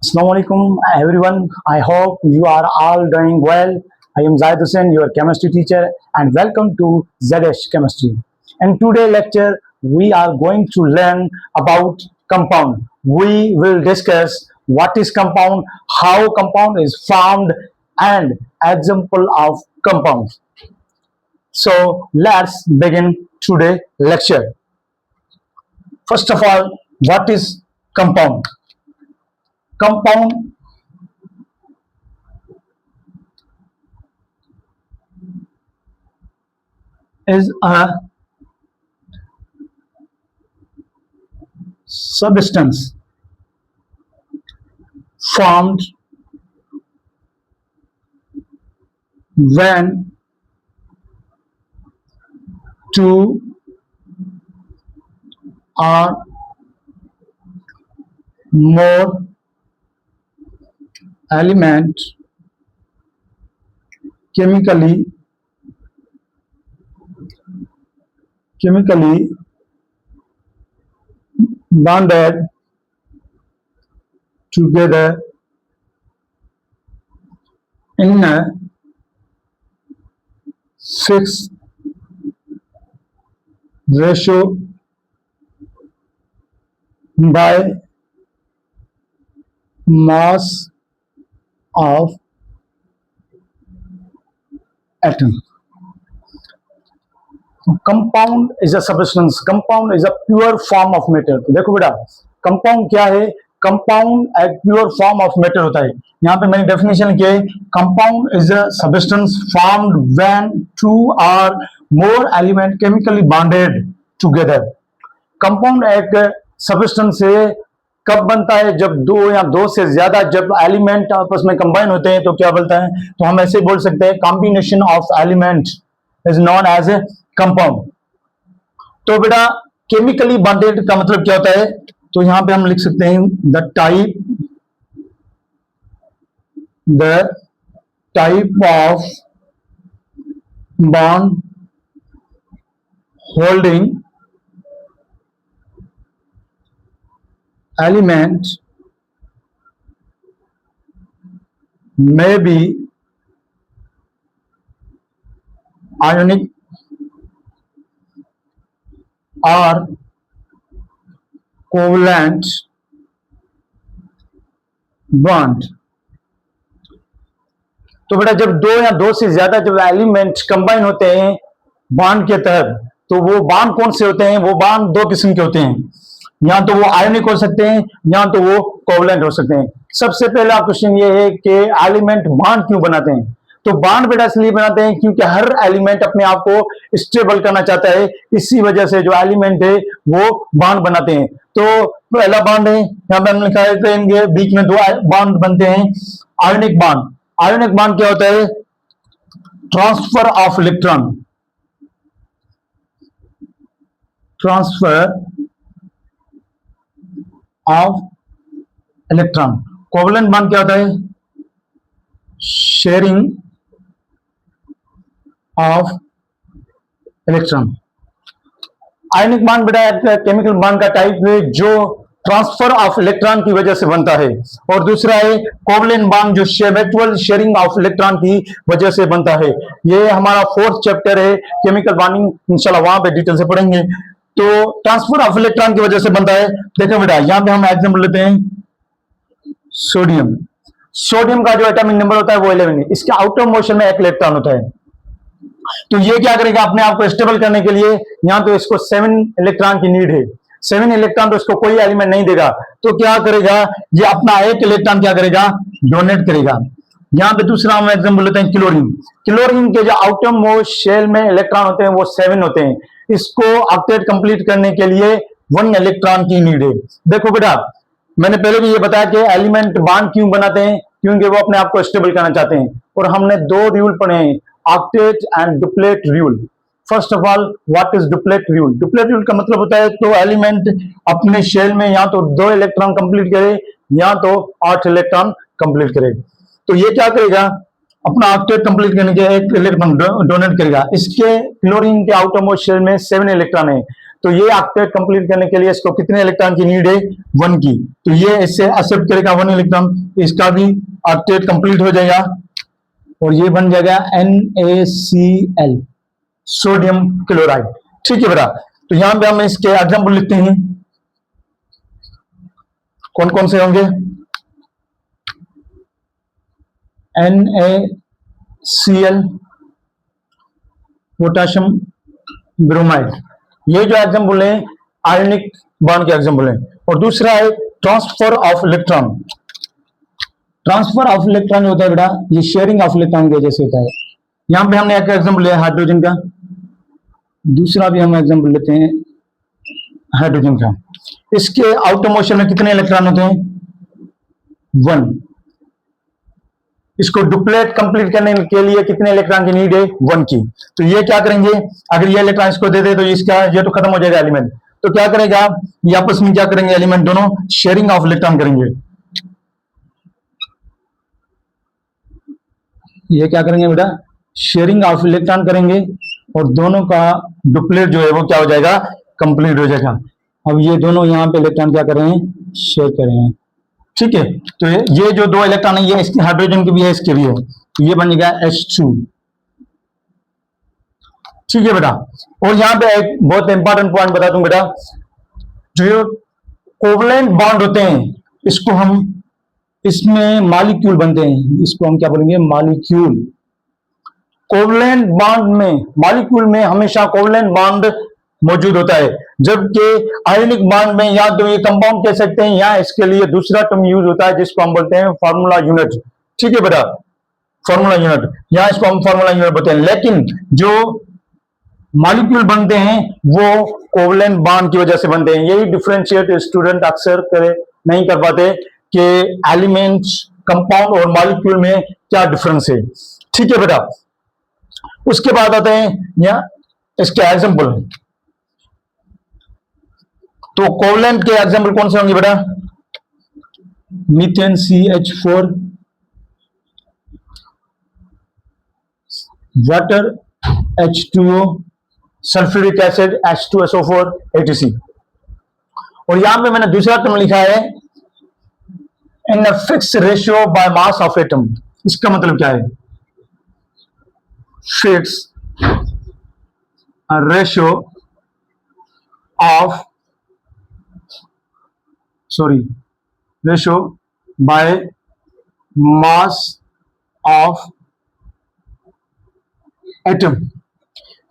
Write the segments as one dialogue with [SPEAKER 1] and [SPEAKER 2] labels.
[SPEAKER 1] Assalamualaikum everyone. I hope you are all doing well. I am Zaid Hussain, your chemistry teacher, and welcome to ZH Chemistry. In today's lecture, we are going to learn about compound. We will discuss what is compound, how compound is formed, and example of compounds. So let's begin today's lecture. First of all, what is compound? Compound is a substance formed when two or more elements chemically bonded together in a fixed ratio by mass of atom. Compound is a substance, compound is a pure form of matter. देखो बेटा, compound क्या है? Compound एक pure form of matter होता है। यहाँ पे मैंने डेफिनेशन किया है, compound is a substance formed when two or more element chemically bonded together. Compound एक सब्सटेंस है कब बनता है? जब दो या दो से ज्यादा जब एलिमेंट आपस में कंबाइन होते हैं तो क्या बोलता है? तो हम ऐसे बोल सकते हैं, combination of element is known as a compound. तो बेटा केमिकली बॉन्डेड का मतलब क्या होता है? तो यहां पे हम लिख सकते हैं the type of bond holding element may be ionic or covalent bond। तो बेटा जब दो या दो से ज्यादा जब एलिमेंट कंबाइन होते हैं बॉन्ड के तहत, तो वो बॉन्ड कौन से होते हैं? वो बॉन्ड दो किस्म के होते हैं, या तो वो आयनिक हो सकते हैं या तो वो कोवलेंट हो सकते हैं। सबसे पहला क्वेश्चन ये है कि एलिमेंट बॉन्ड क्यों बनाते हैं? तो बॉन्ड बेटा इसलिए बनाते हैं क्योंकि हर एलिमेंट अपने आप को स्टेबल करना चाहता है, इसी वजह से जो एलिमेंट है वो बॉन्ड बनाते हैं। तो पहला बॉन्ड है, यहाँ पे हमने लिखा है कि इनके बीच में दो बॉन्ड बनते हैं, आयनिक बॉन्ड। आयनिक बॉन्ड क्या होता है? Transfer of electron, transfer of electron. Covalent bond क्या होता है? Sharing of electron. Ionic bond बेटा केमिकल बॉन्ड का टाइप है जो ट्रांसफर ऑफ इलेक्ट्रॉन की वजह से बनता है, और दूसरा है कोवलेंट बॉन्ड जो म्यूचुअल शेयरिंग ऑफ इलेक्ट्रॉन की वजह से बनता है। ये हमारा 4th चैप्टर है केमिकल बॉन्डिंग, इंशाल्लाह वहां पे डिटेल से पढ़ेंगे। तो ट्रांसफर ऑफ इलेक्ट्रॉन की वजह से बनता है। देखो बेटा यहां पे हम एग्जांपल लेते हैं सोडियम। सोडियम का जो एटॉमिक नंबर होता है वो 11 है, इसके आउटर मोशन में एक इलेक्ट्रॉन होता है। तो ये क्या करेगा? अपने आप को स्टेबल करने के लिए यहां तो इसको 7 इलेक्ट्रॉन की नीड है, 7 इलेक्ट्रॉन तो इसको कोई एलिमेंट नहीं देगा, तो क्या करेगा? ये अपना एक इलेक्ट्रॉन क्या करेगा? डोनेट करेगा। यहां पे दूसरा हम एग्जांपल लेते हैं क्लोरीन। क्लोरीन के जो आउटर मोस्ट शेल में इलेक्ट्रॉन होते हैं वो 7 होते हैं, इसको ऑक्टेट कंप्लीट करने के लिए 1 इलेक्ट्रॉन की नीड है। देखो बेटा मैंने पहले भी ये बताया कि एलिमेंट बॉन्ड क्यों बनाते हैं? क्योंकि वो अपने आप को स्टेबल करना चाहते हैं। और हमने 2 रूल पढ़े हैं, octet and duplet rule. First of all what is duplet rule? Duplet rule का मतलब होता है तो एलिमेंट अपने शेल में या तो 2 इलेक्ट्रॉन कंप्लीट करे या तो 8 इलेक्ट्रॉन कंप्लीट करे। तो ये क्या करेगा? अपना ऑक्टेट कंप्लीट करने के एक इलेक्ट्रॉन डोनेट करेगा। इसके क्लोरीन के आउटर मोस्ट शेल में 7 इलेक्ट्रॉन है, तो ये ऑक्टेट कंप्लीट करने के लिए इसको कितने इलेक्ट्रॉन की नीड है, 1 की। तो ये इससे एक्सेप्ट करेगा 1 इलेक्ट्रॉन, इसका भी ऑक्टेट कंप्लीट हो जाएगा और ये बन जाएगा NaCl, सोडियम क्लोराइड। ठीक है बेटा, तो यहां पे हम इसके एग्जाम्पल लिखते हैं, कौन कौन से होंगे। NaCl, पोटाशियम ब्रोमाइड, ये जो एग्जाम्पल है आयनिक बॉन्ड के एग्जाम्पल है। और दूसरा है transfer of electron. Transfer of electron होता है बेटा, ये शेयरिंग ऑफ इलेक्ट्रॉन की वजह से होता है। यहां पे हमने एक एग्जाम्पल लिया हाइड्रोजन का, दूसरा भी हम एग्जाम्पल लेते हैं हाइड्रोजन का। इसके आउटर मोशन में कितने इलेक्ट्रॉन होते हैं, 1। इसको डुप्लेट कंप्लीट करने के लिए कितने इलेक्ट्रॉन की नीड है, 1 की। तो ये क्या करेंगे, अगर ये इलेक्ट्रॉन इसको दे दे तो इसका ये तो खत्म हो जाएगा एलिमेंट, तो क्या करेगा, ये आपस में क्या करेंगे, एलिमेंट दोनों शेयरिंग ऑफ इलेक्ट्रॉन करेंगे। ये क्या करेंगे बेटा, शेयरिंग ऑफ इलेक्ट्रॉन करेंगे और दोनों का डुप्लेट जो है वो क्या हो जाएगा, कंप्लीट हो जाएगा। अब ये दोनों यहाँ पे इलेक्ट्रॉन क्या कर रहे हैं, शेयर कर रहे हैं। ठीक है, तो ये जो 2 इलेक्ट्रॉन है ये इसके हाइड्रोजन के भी है, इसके भी है, तो ये बन जाएगा H2। ठीक है बेटा, और यहाँ पे एक बहुत इंपॉर्टेंट पॉइंट बता दूं बेटा, जो कोवलेंट बॉन्ड होते हैं इसको हम, इसमें मॉलिक्यूल बनते हैं, इसको हम क्या बोलेंगे, मॉलिक्यूल। कोवलेंट बॉन्ड में, मॉलिक्यूल में हमेशा कोवलेंट बॉन्ड मौजूद होता है, जबकि आयनिक बॉन्ड में या तो ये कंपाउंड कह सकते हैं या इसके लिए दूसरा टर्म यूज होता है जिसको हम बोलते हैं फार्मूला यूनिट। ठीक है बेटा, फार्मूला यूनिट, या इसको हम फार्मूला यूनिट बोलते हैं। लेकिन जो मॉलिक्यूल बनते हैं वो कोवलेंट बॉन्ड की वजह से बनते हैं। यही डिफरेंशिएट स्टूडेंट अक्सर नहीं कर पाते कि एलिमेंट्स, कंपाउंड और मॉलिक्यूल में क्या डिफरेंस है। ठीक है बेटा, उसके बाद आते हैं या इसके एग्जाम्पल। तो कोवलेंट के एग्जाम्पल कौन से होंगे बेटा, methane CH4, water H2O, sulphuric acid H2SO4, ATC। और यहां पे मैंने दूसरा टर्म लिखा है in fix ratio by mass of atom. इसका मतलब क्या है, fix ratio of ratio by mass of atom,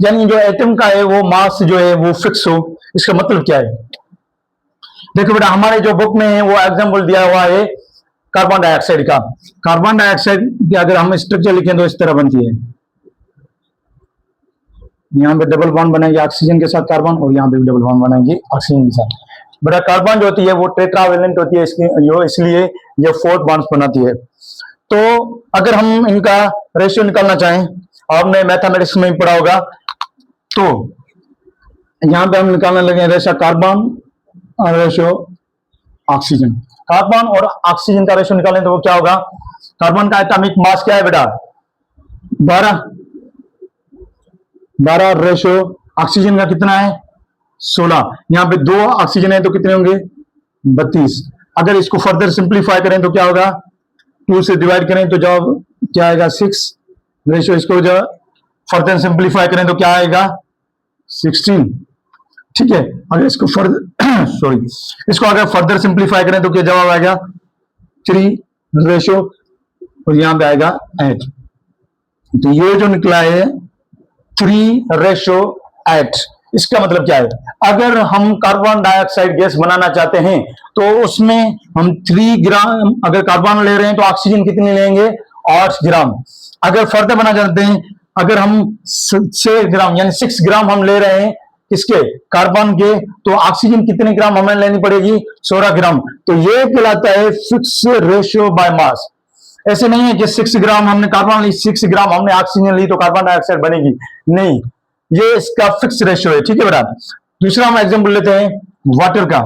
[SPEAKER 1] यानी जो एटम का है वो मास जो है वो फिक्स हो। इसका मतलब क्या है, देखो बेटा हमारे जो बुक में है वो एग्जांपल दिया हुआ है कार्बन डाइऑक्साइड का। कार्बन डाइऑक्साइड की अगर हम स्ट्रक्चर लिखें तो इस तरह बनती है, यहाँ पे डबल बॉन्ड बनाएंगे ऑक्सीजन के साथ कार्बन, और यहाँ पे भी डबल बॉन्ड बनाएंगे ऑक्सीजन के साथ। बेटा कार्बन जो होती है वो टेट्रावेलेंट होती है, इसकी जो इसलिए ये 4 बॉन्ड्स बनाती है। तो अगर हम इनका रेशियो निकालना चाहें, आपने मैथमेटिक्स में पढ़ा होगा, तो यहां पे हम निकालने लगे रेशियो कार्बन और रेशियो ऑक्सीजन। कार्बन और ऑक्सीजन का रेशियो निकालें तो वो क्या होगा, कार्बन का एटॉमिक मास क्या है बेटा, 12 रेशियो ऑक्सीजन का कितना है, 16। यहाँ पे 2 ऑक्सीजन है तो कितने होंगे, 32। अगर इसको फर्दर सिंप्लीफाई करें तो क्या होगा, 2 से डिवाइड करें तो जवाब क्या आएगा, 6 रेशियो। इसको जो फर्दर सिंप्लीफाई करें तो क्या आएगा, 16। ठीक है, अगर इसको फर्दर इसको अगर फर्दर सिंप्लीफाई करें तो क्या जवाब आएगा, 3 रेशियो, और यहां पे आएगा 8। तो ये जो निकला है 3:8। इसका मतलब क्या है, अगर हम कार्बन डाइऑक्साइड गैस बनाना चाहते हैं तो उसमें हम 3 ग्राम अगर कार्बन ले रहे हैं तो ऑक्सीजन कितनी लेंगे, 8 ग्राम। अगर फर्दर बनाना चाहते हैं, अगर हम 6 ग्राम यानी 6 ग्राम हम ले रहे हैं किसके, कार्बन के, तो ऑक्सीजन कितने ग्राम हमें लेनी पड़ेगी, 16 ग्राम। तो ये कहलाता है फिक्स रेशियो बाय मास। ऐसे नहीं है कि 6 ग्राम हमने कार्बन ली, 6 ग्राम हमने ऑक्सीजन ली तो कार्बन डाइऑक्साइड बनेगी, नहीं, ये इसका फिक्स रेशियो है। ठीक है बेटा, दूसरा हम एग्जांपल लेते हैं वाटर का।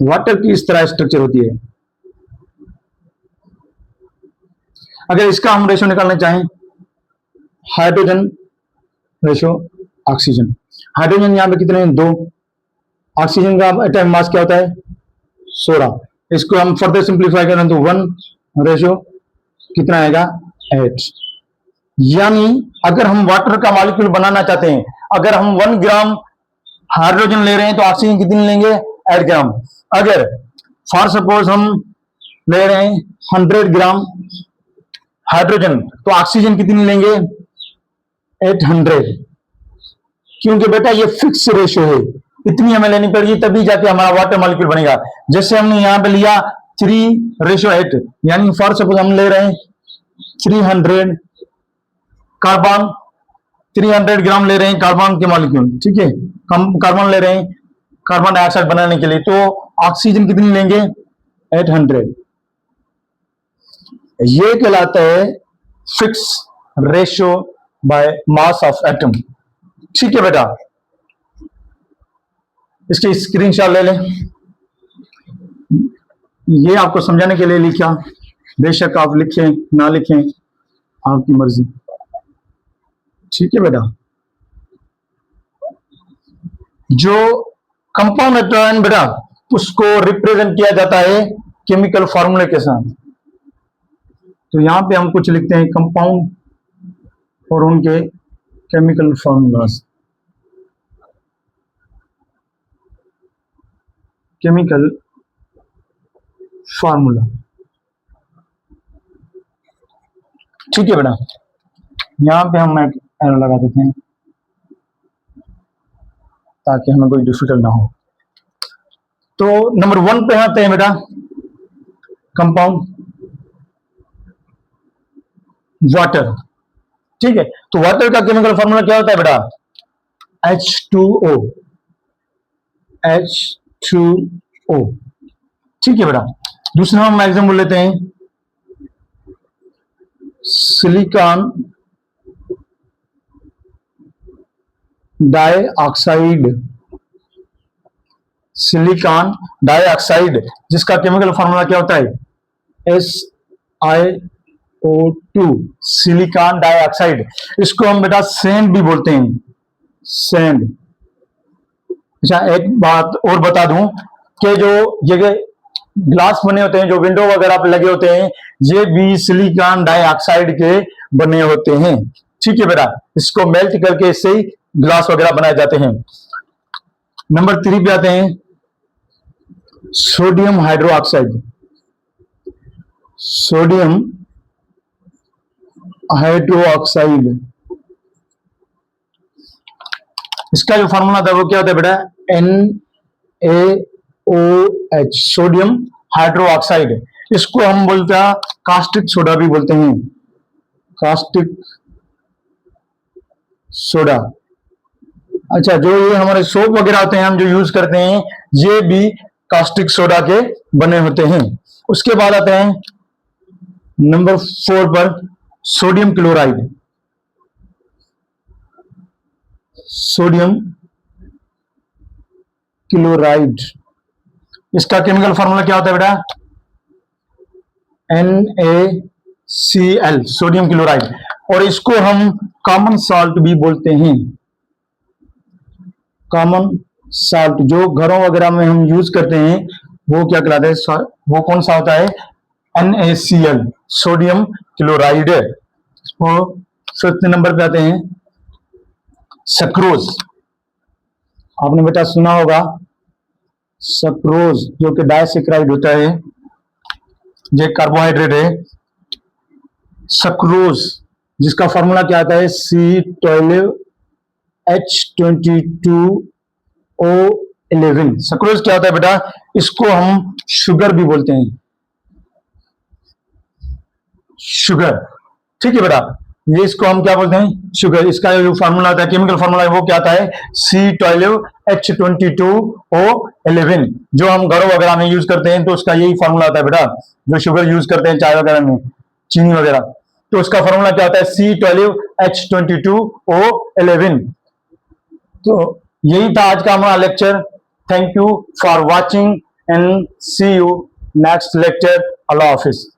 [SPEAKER 1] वाटर की इस तरह स्ट्रक्चर होती है, अगर इसका हम रेशियो निकालना चाहें, हाइड्रोजन रेशियो ऑक्सीजन, हाइड्रोजन यहाँ पे कितने हैं? 2। ऑक्सीजन का एटॉमिक मास क्या होता है? 16। इसको हम फर्दर सिंप्लीफाई करें तो 1 रेशियो कितना आएगा? 8। यानी अगर हम वाटर का मॉलिक्यूल बनाना चाहते हैं, अगर हम 1 ग्राम हाइड्रोजन ले रहे हैं तो ऑक्सीजन कितनी लेंगे? 8 ग्राम। अगर फॉर सपोज हम ले रहे हैं 100 ग्राम हाइड्रोजन तो ऑक्सीजन कितनी लेंगे? 800। क्योंकि बेटा ये फिक्स रेशियो है, इतनी हमें लेनी पड़ेगी तभी जाके हमारा वाटर मॉलिक्यूल बनेगा। जैसे हमने यहां पे लिया 3:8, यानी फॉर सपोज हम ले रहे हैं 300 कार्बन, 300 ग्राम ले रहे हैं कार्बन के मॉलिक्यूल, ठीक है, कार्बन ले रहे हैं कार्बन डाइऑक्साइड बनाने के लिए, तो ऑक्सीजन कितनी लेंगे? 800। ये कहलाता है fix ratio by mass of atom. ठीक है बेटा, इसकी स्क्रीनशॉट ले लें। ये आपको समझाने के लिए लिखा, बेशक आप लिखें ना लिखें आपकी मर्जी। ठीक है बेटा, जो कंपाउंड एटम बेटा उसको रिप्रेजेंट किया जाता है केमिकल फॉर्मूले के साथ। तो यहां पे हम कुछ लिखते हैं कंपाउंड और उनके केमिकल फॉर्मूलाज। केमिकल फॉर्मूला, ठीक है बेटा, यहां पे हम एक एरो लगा देते हैं ताकि हमें कोई डिफिकल्ट ना हो। तो नंबर 1 पे आते हैं बेटा, कंपाउंड वाटर। ठीक है, तो वाटर का केमिकल फॉर्मूला क्या होता है बेटा? H2O। H2O, ठीक है बेटा। दूसरा हम एग्जाम्पल लेते हैं सिलिकॉन डाइऑक्साइड। सिलिकॉन डाइऑक्साइड जिसका केमिकल फॉर्मूला क्या होता है? SiO2, silicon dioxide. इसको हम बेटा सैंड भी बोलते हैं, सैंड। अच्छा, एक बात और बता दूं कि जो ये ग्लास बने होते हैं, जो विंडो वगैरह पे लगे होते हैं, ये भी सिलिकॉन डाइऑक्साइड के बने होते हैं। ठीक है बेटा, इसको मेल्ट करके इससे ही ग्लास वगैरह बनाए जाते हैं। नंबर 3 पे आते हैं सोडियम हाइड्रोक्साइड। सोडियम हाइड्रोक्साइड, इसका जो फॉर्मूला था वो क्या होता है बेटा? NaOH, sodium hydroxide. इसको हम बोलते हैं कास्टिक सोडा भी बोलते हैं, कास्टिक सोडा। अच्छा, जो ये हमारे सोप वगैरह होते हैं हम जो यूज करते हैं, ये भी कास्टिक सोडा के बने होते हैं। उसके बाद आते हैं नंबर 4 पर सोडियम क्लोराइड। सोडियम क्लोराइड, इसका केमिकल फॉर्मूला क्या होता है बेटा? NaCl, sodium chloride. और इसको हम कॉमन साल्ट भी बोलते हैं। कॉमन साल्ट जो घरों वगैरह में हम यूज करते हैं वो क्या कहलाता है? वो कौन सा होता है? NaCl, sodium chloride. और 5th नंबर पे आते हैं सक्रोज। आपने बेटा सुना होगा सक्रोज, जो कि डाइसैकेराइड होता है, ये कार्बोहाइड्रेट है। सक्रोज जिसका फॉर्मूला क्या आता है? C12H22O11। सक्रोज क्या होता है बेटा? इसको हम शुगर भी बोलते हैं, शुगर। ठीक है बेटा, ये इसको हम क्या बोलते हैं? शुगर। इसका जो फार्मूला आता है, केमिकल फार्मूला है, वो क्या आता है? C12H22O11। जो हम घरों वगैरह में यूज करते हैं तो उसका यही फार्मूला आता है बेटा। जो शुगर यूज करते हैं चाय वगैरह में, चीनी वगैरह, तो उसका फार्मूला क्या होता है? C12H22O11। तो यही था आज का हमारा lecture. Thank you for watching and see you next lecture. अल्लाह हाफिज।